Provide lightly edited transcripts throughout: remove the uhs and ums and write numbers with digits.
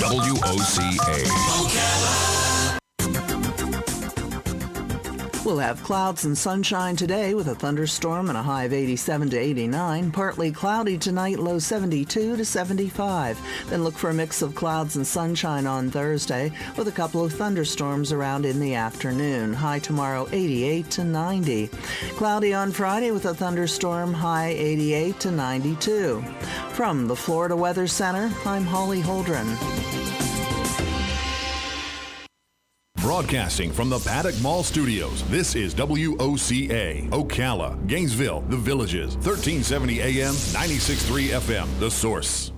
WOCA. We'll have clouds and sunshine today with a thunderstorm and a high of 87 to 89. Partly cloudy tonight, low 72 to 75. Then look for a mix of clouds and sunshine on Thursday with a couple of thunderstorms around in the afternoon. High tomorrow 88 to 90. Cloudy on Friday with a thunderstorm, high 88 to 92. From the Florida Weather Center, I'm Holly Holdren. Broadcasting from the Paddock Mall Studios, this is WOCA, Ocala, Gainesville, The Villages, 1370 AM, 96.3 FM, The Source.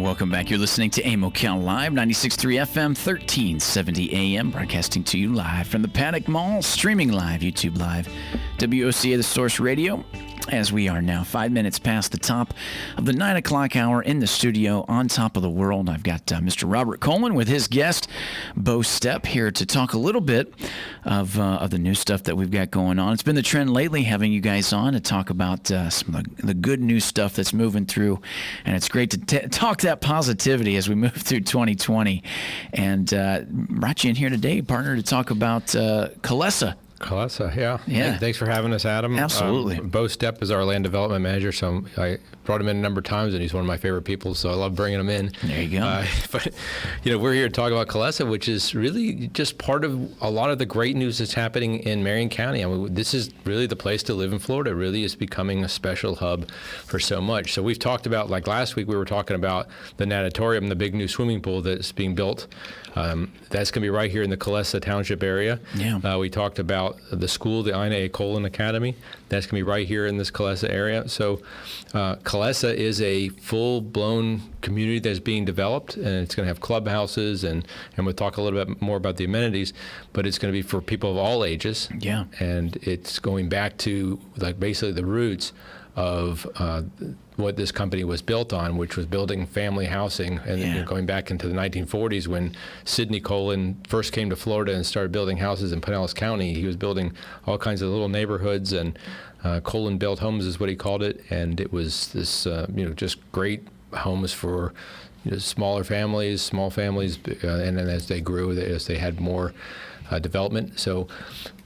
Welcome back. You're listening to AIM Ocala Live, 96.3 FM, 1370 AM, broadcasting to you live from the Paddock Mall, streaming live, YouTube Live, WOCA, The Source Radio, as we are now 5 minutes past the top of the 9 o'clock hour in the studio on top of the world. I've got Mr. Robert Colen with his guest, Bo Stepp, here to talk a little bit of the new stuff that we've got going on. It's been the trend lately having you guys on to talk about some of the good new stuff that's moving through, and it's great to talk that positivity as we move through 2020. And brought you in here today, partner, to talk about Colen. Kalesa, yeah. Yeah. Thanks for having us, Adam. Absolutely. Bo Stepp is our land development manager, so I brought him in a number of times, and he's one of my favorite people, so I love bringing him in. There you go. But, we're here to talk about Kalesa, which is really just part of a lot of the great news that's happening in Marion County. I mean, this is really the place to live in Florida. It really is becoming a special hub for so much. So we've talked about, like last week, we were talking about the natatorium, the big new swimming pool that's being built. That's going to be right here in the Kalesa Township area. Yeah. We talked about the school, the Ina Colen Academy. That's going to be right here in this Kalesa area. So Kalesa is a full-blown community that's being developed, and it's going to have clubhouses, and we'll talk a little bit more about the amenities, but it's going to be for people of all ages. Yeah. And it's going back to like basically the roots of what this company was built on, which was building family housing, and going back into the 1940s when Sidney Colen first came to Florida and started building houses in Pinellas County. He was building all kinds of little neighborhoods, and Colen built homes is what he called it, and it was this just great homes for smaller families, small families, and then as they grew, as they had more development. So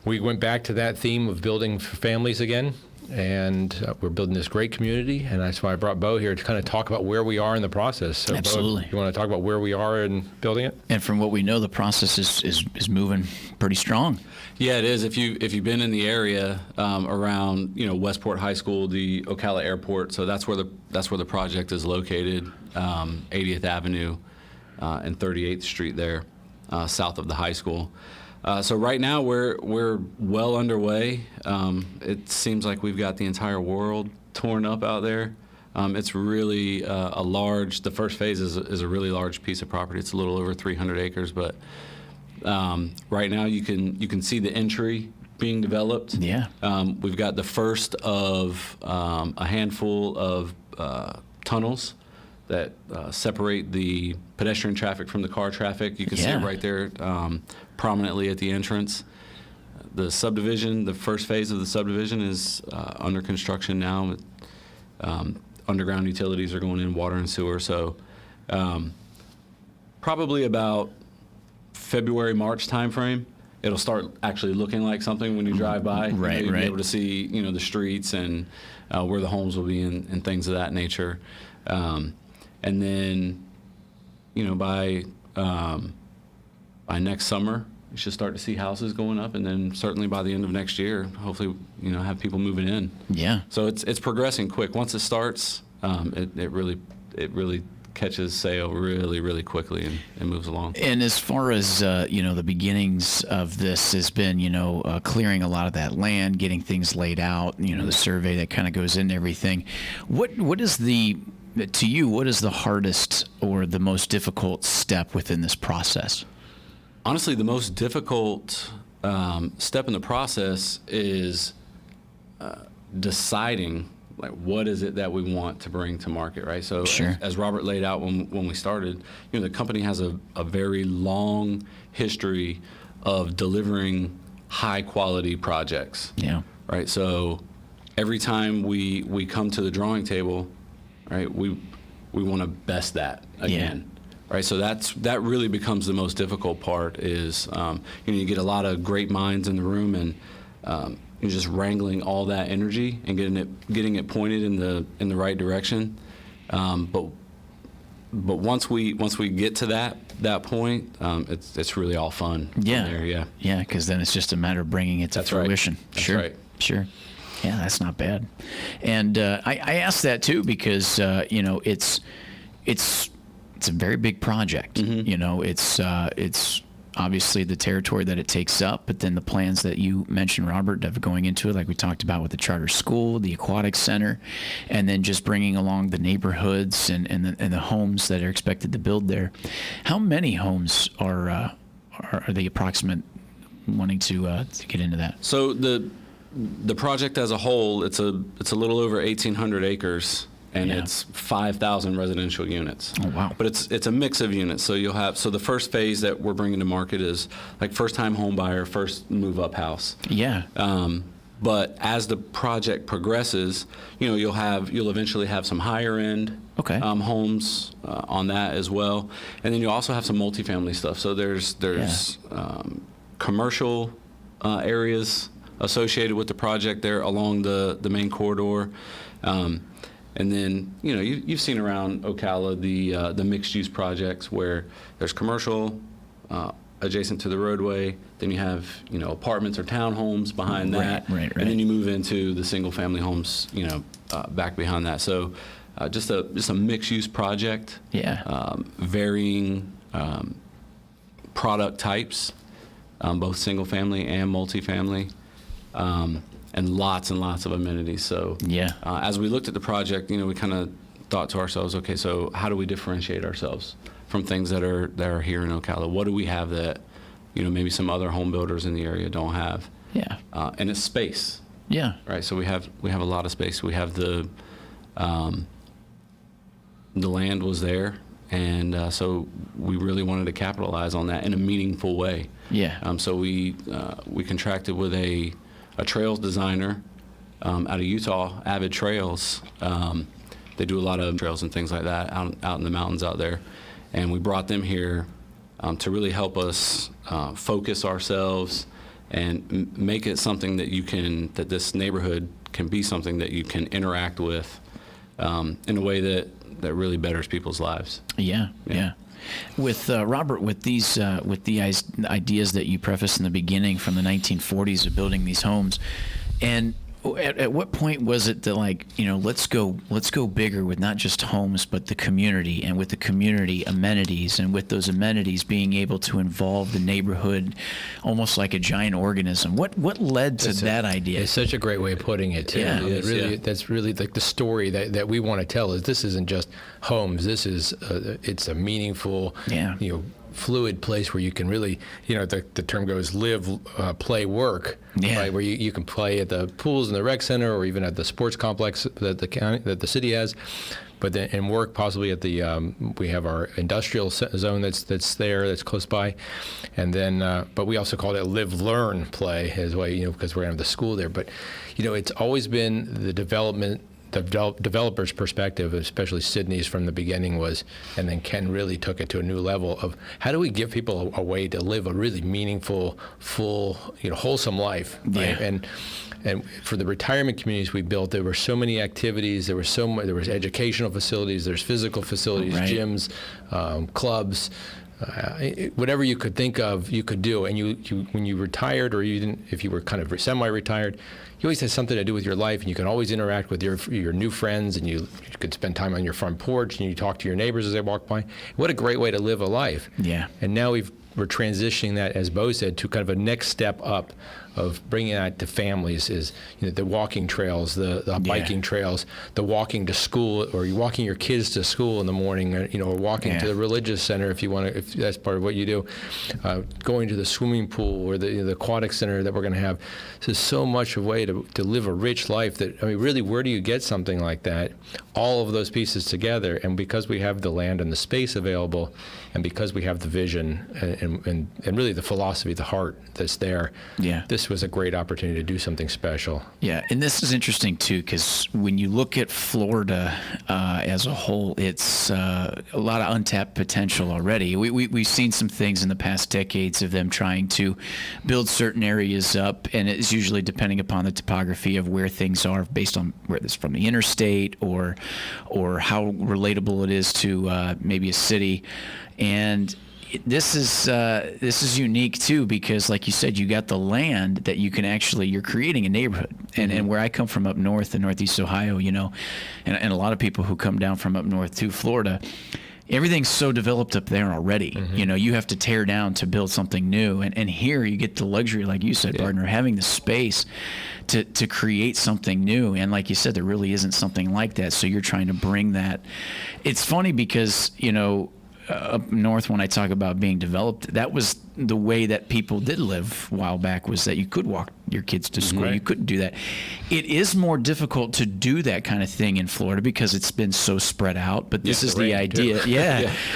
we went back to that theme of building for families again. And we're building this great community, and that's why I brought Bo here to kind of talk about where we are in the process. So Absolutely. Bo, you want to talk about where we are in building it? And from what we know, the process is moving pretty strong. Yeah, it is. If you've been in the area around Westport High School, the Ocala Airport, so that's where the project is located, 80th Avenue and 38th Street there, south of the high school. So right now we're well underway. It seems like we've got the entire world torn up out there. It's really the first phase is a really large piece of property. It's a little over 300 acres, but right now you can see the entry being developed. Yeah. We've got the first of a handful of tunnels that separate the pedestrian traffic from the car traffic. You can see it right there prominently at the entrance. The subdivision, the first phase of the subdivision is under construction now. Underground utilities are going in, water and sewer. So probably about February, March timeframe, it'll start actually looking like something when you drive by. Right, You'll right. be able to see, the streets and where the homes will be and things of that nature. And then, by next summer, you should start to see houses going up, and then certainly by the end of next year, hopefully, have people moving in. Yeah. So it's progressing quick. Once it starts, it really catches sail really, really quickly and moves along. And as far as the beginnings of this has been, clearing a lot of that land, getting things laid out, the survey that kind of goes into everything. What is what is the hardest or the most difficult step within this process? Honestly, the most difficult step in the process is deciding, like, what is it that we want to bring to market, right? So Sure. as Robert laid out when we started, the company has a very long history of delivering high quality projects. Yeah. Right. So every time we come to the drawing table, right, we want to best that again. Right. So that really becomes the most difficult part is, you get a lot of great minds in the room, and you're just wrangling all that energy and getting it pointed in the right direction. But once we get to that point, it's really all fun. Yeah. From there, yeah. Yeah, because then it's just a matter of bringing it to That's right. fruition. That's Sure. right. Sure. Yeah, that's not bad. And I asked that too because it's a very big project. Mm-hmm. It's obviously the territory that it takes up, but then the plans that you mentioned, Robert, of going into it, like we talked about with the charter school, the aquatic center, and then just bringing along the neighborhoods and the homes that are expected to build there. How many homes are the approximate wanting to get into that? So the project as a whole, it's a little over 1,800 acres, and Yeah. it's 5,000 residential units. Oh, wow. But it's a mix of units. So the first phase that we're bringing to market is like first time home buyer, first move up house. Yeah. But as the project progresses, you'll eventually have some higher end Okay. homes on that as well, and then you also have some multifamily stuff. So there's commercial areas associated with the project there along the main corridor, and then you've seen around Ocala the mixed use projects where there's commercial adjacent to the roadway. Then you have apartments or townhomes behind that, Right. and then you move into the single family homes back behind that. So just a mixed use project. Yeah. Varying product types, both single family and multifamily. And lots of amenities. So Yeah. As we looked at the project, we kind of thought to ourselves, okay, so how do we differentiate ourselves from things that are here in Ocala? What do we have that maybe some other home builders in the area don't have? Yeah. And it's space, Yeah. right? So we have a lot of space. We have the land was there, and so we really wanted to capitalize on that in a meaningful way. Yeah. So we contracted with a trails designer out of Utah, Avid Trails. They do a lot of trails and things like that out in the mountains out there, and we brought them here to really help us focus ourselves and make it something that this neighborhood can be something that you can interact with in a way that really betters people's lives. Yeah. With Robert, with these with the ideas that you prefaced in the beginning from the 1940s of building these homes, and at what point was it that let's go bigger with not just homes but the community, and with the community amenities, and with those amenities being able to involve the neighborhood almost like a giant organism? What led to that idea? It's such a great way of putting it too. Yeah. That's really like the story that we want to tell. Is this isn't just homes. This is it's a meaningful, fluid place where you can really, the term goes live, play, work, right? Where you can play at the pools in the rec center, or even at the sports complex that the city has, but then and work possibly at the we have our industrial zone that's there, that's close by, and then but we also call it live, learn, play as well, because we're going to have the school there. But it's always been the developer's perspective, especially Sydney's from the beginning was, and then Ken really took it to a new level of how do we give people a way to live a really meaningful, full, wholesome life, right? Yeah. And for the retirement communities we built, there were so many activities. There was educational facilities. There's physical facilities, right. Gyms, clubs. Whatever you could think of, you could do. And you when you retired, or if you were kind of semi-retired, you always had something to do with your life, and you can always interact with your new friends, and you could spend time on your front porch, and you talk to your neighbors as they walk by. What a great way to live a life. Yeah. And now we've we're transitioning that, as Bo said, to kind of a next step up of bringing that to families is, the walking trails, the biking trails, the walking to school, or you're walking your kids to school in the morning, or walking to the religious center if that's part of what you do, going to the swimming pool or the aquatic center that we're going to have. So there's so much a way to live a rich life that, really, where do you get something like that? All of those pieces together, and because we have the land and the space available, and because we have the vision and really the philosophy, the heart that's there, this was a great opportunity to do something special. Yeah, and this is interesting too, because when you look at Florida as a whole, it's a lot of untapped potential already. We've seen some things in the past decades of them trying to build certain areas up, and it's usually depending upon the topography of where things are, based on where it's from the interstate or how relatable it is to maybe a city. And this is unique too, because like you said, you got the land that you can you're creating a neighborhood. And where I come from up north in Northeast Ohio, and a lot of people who come down from up north to Florida, everything's so developed up there already. You have to tear down to build something new. And here you get the luxury, like you said, partner, having the space to create something new. And like you said, there really isn't something like that. So you're trying to bring that. It's funny because, up north, when I talk about being developed, that was the way that people did live a while back, was that you could walk your kids to school. You couldn't do that. It is more difficult to do that kind of thing in Florida because it's been so spread out. But this is the idea.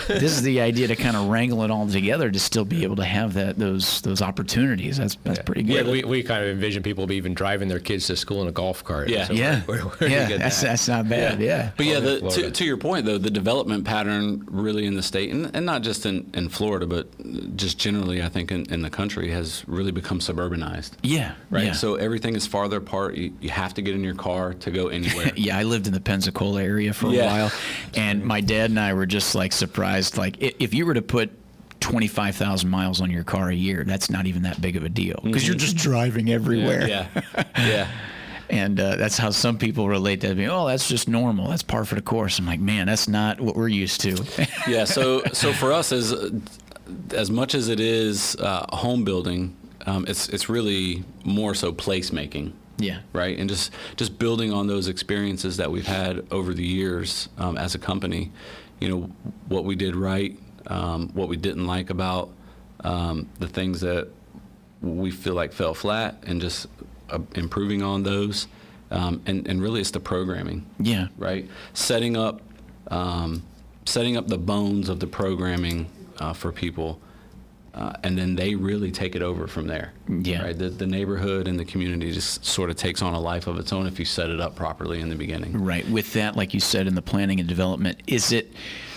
This is the idea to kind of wrangle it all together to still be able to have those opportunities. That's pretty good. Yeah, we kind of envision people even driving their kids to school in a golf cart. That's not bad. But to your point though, the development pattern really in the state, and not just in Florida, but just generally, I think in the country, has really become suburbanized. Right. Yeah. So everything is farther apart. You have to get in your car to go anywhere. I lived in the Pensacola area for a while, and my dad and I were just like surprised. Like, if you were to put 25,000 miles on your car a year, that's not even that big of a deal because you're just driving everywhere. And that's how some people relate to me. Oh, that's just normal. That's par for the course. I'm like, man, that's not what we're used to. So for us, as much as it is home building, it's really more so placemaking. Right. And just building on those experiences that we've had over the years as a company. What we did right, what we didn't like about the things that we feel like fell flat, and just improving on those. And really it's the programming. Right. Setting up the bones of the programming for people, and then they really take it over from there. Right? The neighborhood and the community just sort of takes on a life of its own if you set it up properly in the beginning. Right. With that, like you said, in the planning and development, is it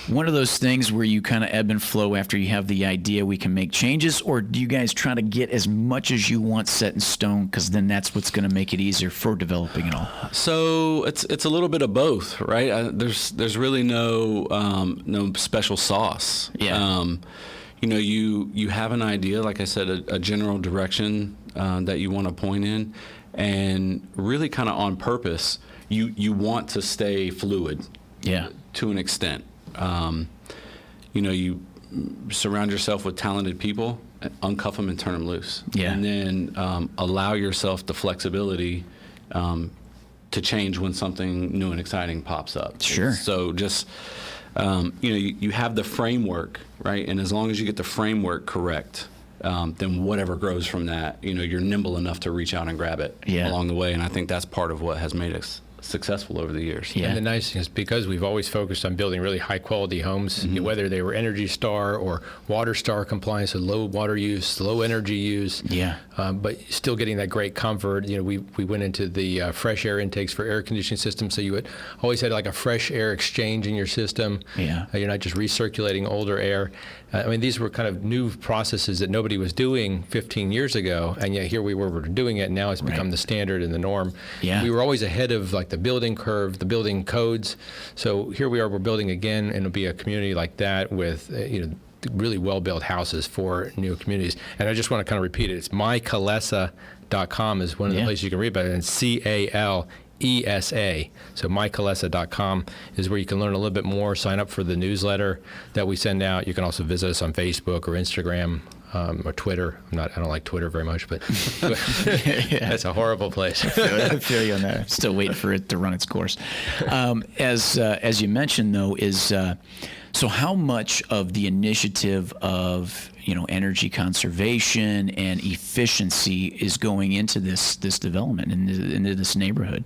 one of those things where you kind of ebb and flow after you have the idea we can make changes, or do you guys try to get as much as you want set in stone, because then that's what's going to make it easier for developing it all? So it's a little bit of both, right? There's really no special sauce. You have an idea, like I said, a general direction that you want to point in, and really kind of on purpose, you want to stay fluid. To an extent. You surround yourself with talented people, uncuff them and turn them loose. And then allow yourself the flexibility to change when something new and exciting pops up. So just, you have the framework, right? And as long as you get the framework correct, then whatever grows from that, you're nimble enough to reach out and grab it along the way. And I think that's part of what has made us successful over the years. And the nice thing is, because we've always focused on building really high quality homes, whether they were Energy Star or Water Star compliance, so low water use, low energy use, but still getting that great comfort. We went into the fresh air intakes for air conditioning systems, so you would always had like a fresh air exchange in your system. You're not just recirculating older air. These were kind of new processes that nobody was doing 15 years ago, and yet here we were doing it, and now it's become the standard and the norm. We were always ahead of like the building curve, the building codes. So here we are, we're building again, and it'll be a community like that with really well-built houses for new communities. And I just want to kind of repeat it. It's mycalesa.com is one of the places you can read about it, and CALESA.com. ESA. So mycolesa.com is where you can learn a little bit more, sign up for the newsletter that we send out. You can also visit us on Facebook or Instagram. Or Twitter. I don't like Twitter very much, but that's a horrible place. I feel you on that. Still waiting for it to run its course. As you mentioned, though, is so how much of the initiative of energy conservation and efficiency is going into this development into this neighborhood?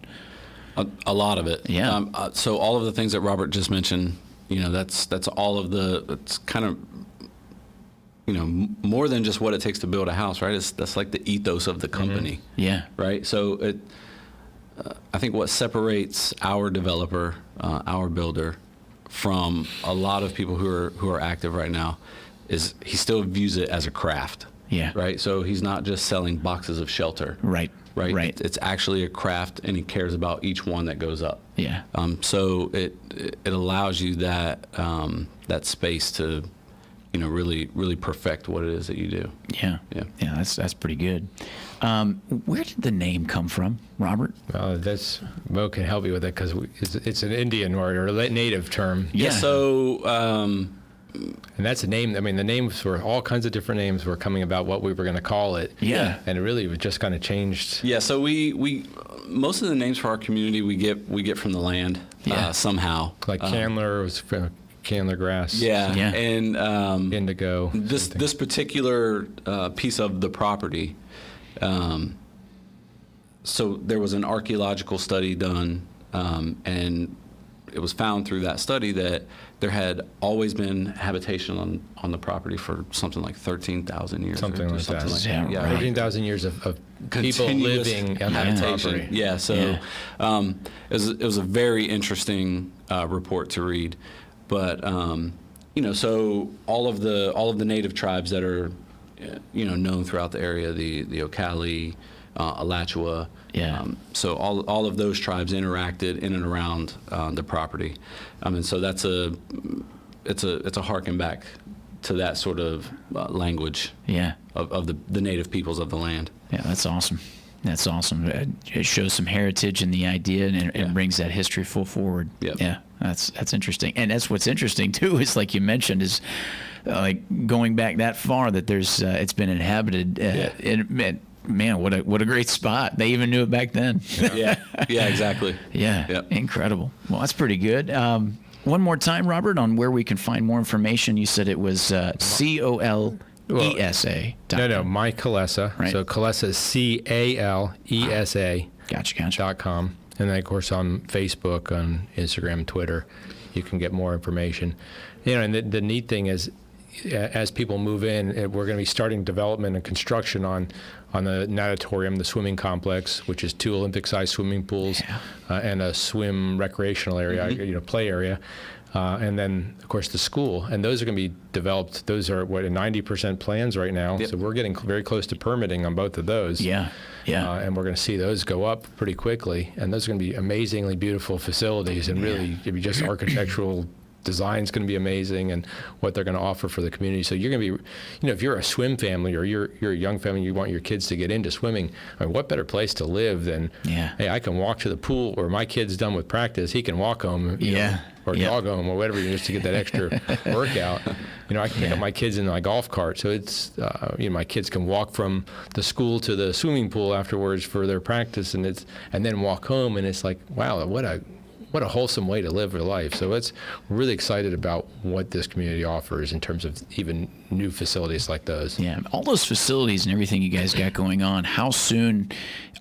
A lot of it. Yeah. So all of the things that Robert just mentioned, that's all of that's kind of more than just what it takes to build a house, right? That's like the ethos of the company. Yeah. Right. So I think what separates our developer, our builder, from a lot of people who are active right now, is he still views it as a craft. Yeah. Right. So he's not just selling boxes of shelter. Right. Right. It's actually a craft, and he cares about each one that goes up. Yeah. So it allows you that space to really perfect what it is that you do. Yeah. That's pretty good. Where did the name come from, Robert? Mo can help you with it because it's an Indian or a native term. Yeah. So. And that's a name. I mean, the names were all kinds of different names were coming about what we were going to call it. Yeah. And it really just kind of changed. Yeah. So we most of the names for our community we get from the land. Somehow. Like Candler was from Candler grass. Yeah. And indigo. This particular piece of the property. So there was an archaeological study done, and it was found through that study that there had always been habitation on the property for something like 13,000 years. Something like that. Yeah, right. 13,000 years of people living on that property. Yeah, so it was a very interesting report to read. But so all of the native tribes that are known throughout the area, the Ocala, Alachua. Yeah. So all of those tribes interacted in and around the property, and so it's a harken back to that sort of language. Yeah. Of the native peoples of the land. Yeah, that's awesome. That's awesome. It shows some heritage in the idea and brings that history full forward. Yep. Yeah, that's interesting. And that's what's interesting too is like you mentioned is like going back that far that there's it's been inhabited. Man, what a great spot. They even knew it back then. Yeah, exactly. Yeah, Yep. Incredible. Well, that's pretty good. One more time, Robert, on where we can find more information. You said it was COLESA. No, mycolesa. Right. So Colesa is CALESA. Gotcha. .com. And then, of course, on Facebook, on Instagram, Twitter, you can get more information. And the neat thing is, as people move in, we're going to be starting development and construction on the natatorium, the swimming complex, which is 2 Olympic-sized swimming pools and a swim recreational area, play area. And then, of course, the school. And those are going to be developed. Those are, 90% plans right now. Yep. So we're getting very close to permitting on both of those. Yeah. And we're going to see those go up pretty quickly. And those are going to be amazingly beautiful facilities and really just architectural design's going to be amazing and what they're going to offer for the community. So you're going to be, if you're a swim family or you're a young family, you want your kids to get into swimming, what better place to live than, hey, I can walk to the pool, or my kid's done with practice, he can walk home, or jog home or whatever, just to get that extra workout. I can pick up my kids in my golf cart. So it's, my kids can walk from the school to the swimming pool afterwards for their practice and then walk home. And it's like, wow, what a wholesome way to live your life. So we're really excited about what this community offers in terms of even new facilities like those. Yeah, all those facilities and everything you guys got going on, how soon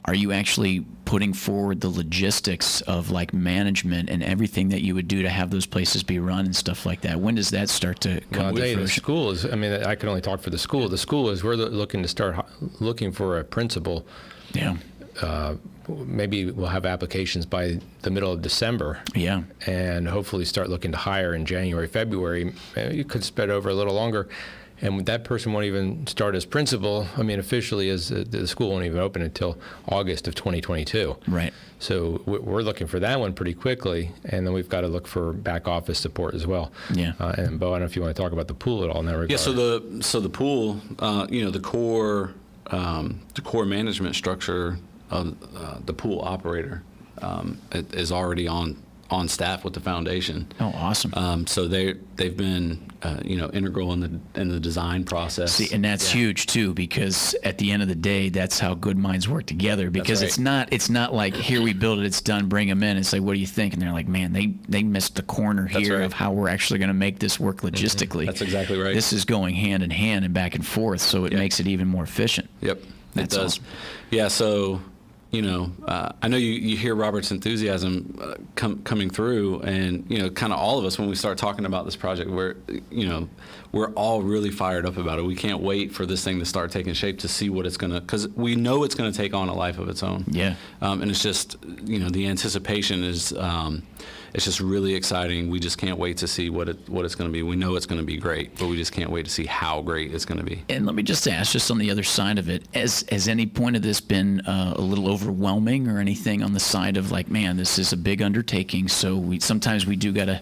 are you actually putting forward the logistics of like management and everything that you would do to have those places be run and stuff like that? When does that start to come to fruition? The school is, I can only talk for the school. The school is, we're looking to start looking for a principal. Yeah. Maybe we'll have applications by the middle of December. Yeah. And hopefully start looking to hire in January, February. You could spread over a little longer. And that person won't even start as principal. Officially, as the school won't even open until August of 2022. Right. So we're looking for that one pretty quickly. And then we've got to look for back office support as well. Yeah. And Bo, I don't know if you want to talk about the pool at all in that regard. Yeah. So the pool, the core management structure of the pool operator is already on staff with the foundation. Oh, awesome. So they've been integral in the design process. See, and that's huge too, because at the end of the day, that's how good minds work together. Because right. it's not like, here, we build it, it's done, bring them in and say, what do you think? And they're like, man, they missed the corner here of how we're actually going to make this work logistically. That's exactly right. This is going hand in hand and back and forth, so it makes it even more efficient. Yep, That's it does. awesome. Yeah, so I know you hear Robert's enthusiasm coming through, and kind of all of us when we start talking about this project, we're all really fired up about it. We can't wait for this thing to start taking shape, to see what it's gonna, because we know it's gonna take on a life of its own. Yeah. And it's just the anticipation is. It's just really exciting. We just can't wait to see what it's going to be. We know it's going to be great, but we just can't wait to see how great it's going to be. And let me just ask, just on the other side of it, has any point of this been a little overwhelming, or anything on the side of like, man, this is a big undertaking, so sometimes we do got to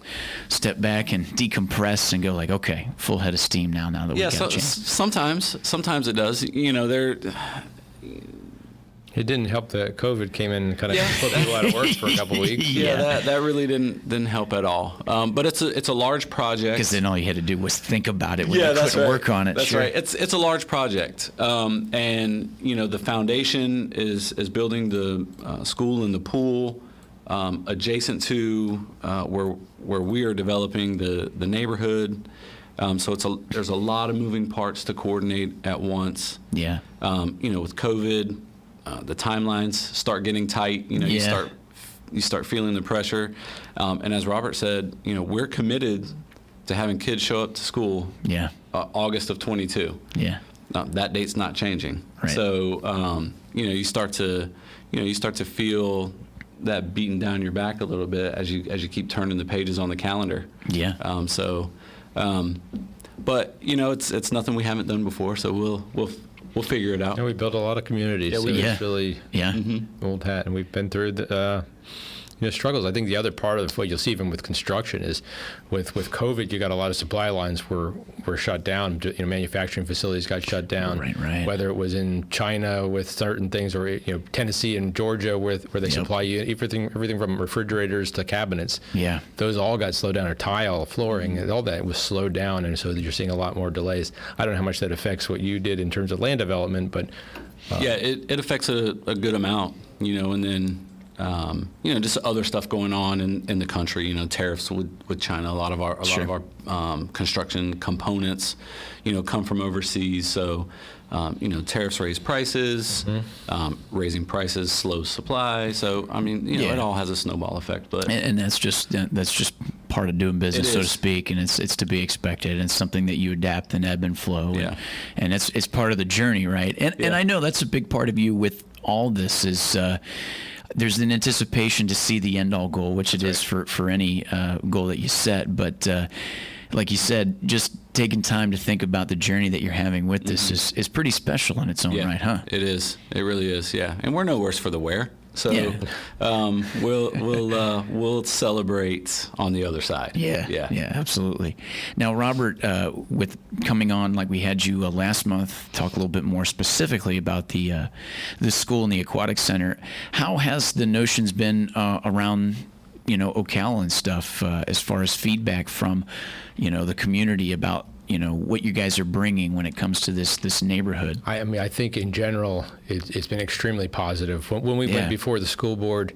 step back and decompress and go like, okay, full head of steam now that we got a chance. Sometimes it does. It didn't help that COVID came in and kind of put people out of work for a couple of weeks. Yeah, that really didn't help at all. But it's a large project. Because then all you had to do was think about it when you couldn't work on it. That's right. It's a large project, and the foundation is building the school and the pool adjacent to where we are developing the neighborhood. So there's a lot of moving parts to coordinate at once. Yeah. With COVID. The timelines start getting tight. You start feeling the pressure. And as Robert said, we're committed to having kids show up to school. Yeah. August of 22. Yeah. That date's not changing. Right. So you start to feel that beating down your back a little bit as you keep turning the pages on the calendar. Yeah. But it's nothing we haven't done before. So we'll figure it out. And we built a lot of communities. So it's really old hat, and we've been through the struggles. I think the other part of what you'll see even with construction is with COVID, you got a lot of supply lines were shut down. Manufacturing facilities got shut down. Right. Whether it was in China with certain things, or Tennessee and Georgia where they supply you everything from refrigerators to cabinets. Yeah. Those all got slowed down, or tile, flooring, all that was slowed down, and so you're seeing a lot more delays. I don't know how much that affects what you did in terms of land development, but it affects a good amount, and then just other stuff going on in the country. Tariffs with China. A lot of our construction components, come from overseas. So, tariffs raise prices. Raising prices slows supply. So, it all has a snowball effect. But and that's just part of doing business, so to speak, and it's to be expected, and it's something that you adapt and ebb and flow. And it's part of the journey, right? And I know that's a big part of you with all this is. There's an anticipation to see the end-all goal, which it is for any goal that you set. But like you said, just taking time to think about the journey that you're having with this is pretty special in its own right, huh? It is. It really is, yeah. And we're no worse for the wear. So we'll celebrate on the other side. Yeah, absolutely. Now, Robert, with coming on like we had you last month, talk a little bit more specifically about the school and the aquatic center. How has the notions been around Ocala and stuff as far as feedback from the community about what you guys are bringing when it comes to this neighborhood? I think in general it's been extremely positive. When we went before the school board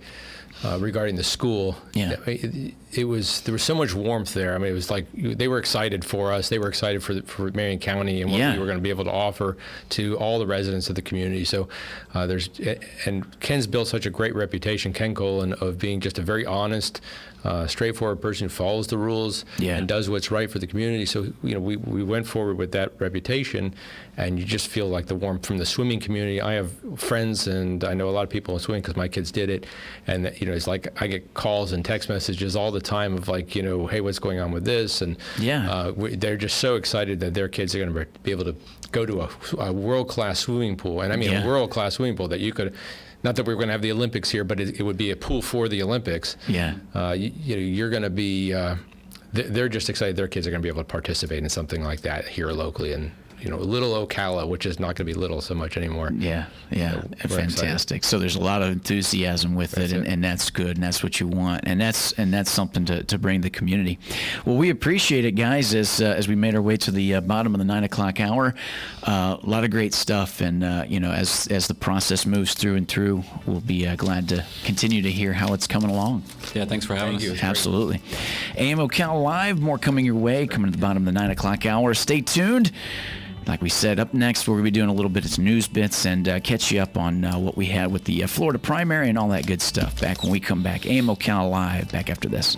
regarding the school, there was so much warmth there. It was like they were excited for us. They were excited for Marion County and what we were going to be able to offer to all the residents of the community. So and Ken's built such a great reputation, Ken Colen, of being just a very honest, straightforward person who follows the rules and does what's right for the community. So we went forward with that reputation, and you just feel like the warmth from the swimming community. I have friends, and I know a lot of people in swimming because my kids did it, and it's like I get calls and text messages all the time of like, hey, what's going on with this? And they're just so excited that their kids are going to be able to go to a world-class swimming pool, and a world-class swimming pool that you could. Not that we're going to have the Olympics here, but it would be a pool for the Olympics. You're going to be. They're just excited their kids are going to be able to participate in something like that here locally, and little Ocala, which is not going to be little so much anymore. Yeah, we're fantastic. So there's a lot of enthusiasm with it, and that's good, and that's what you want, and that's something to bring the community. Well, we appreciate it, guys, as we made our way to the bottom of the 9 o'clock hour. A lot of great stuff, and as the process moves through and through, we'll be glad to continue to hear how it's coming along. Yeah, thanks for having us. Absolutely. AM Ocala Live, more coming your way, coming to the bottom of the 9 o'clock hour. Stay tuned. Like we said, up next, we're going to be doing a little bit of news bits and catch you up on what we had with the Florida primary and all that good stuff back when we come back. AM Ocala Live, back after this.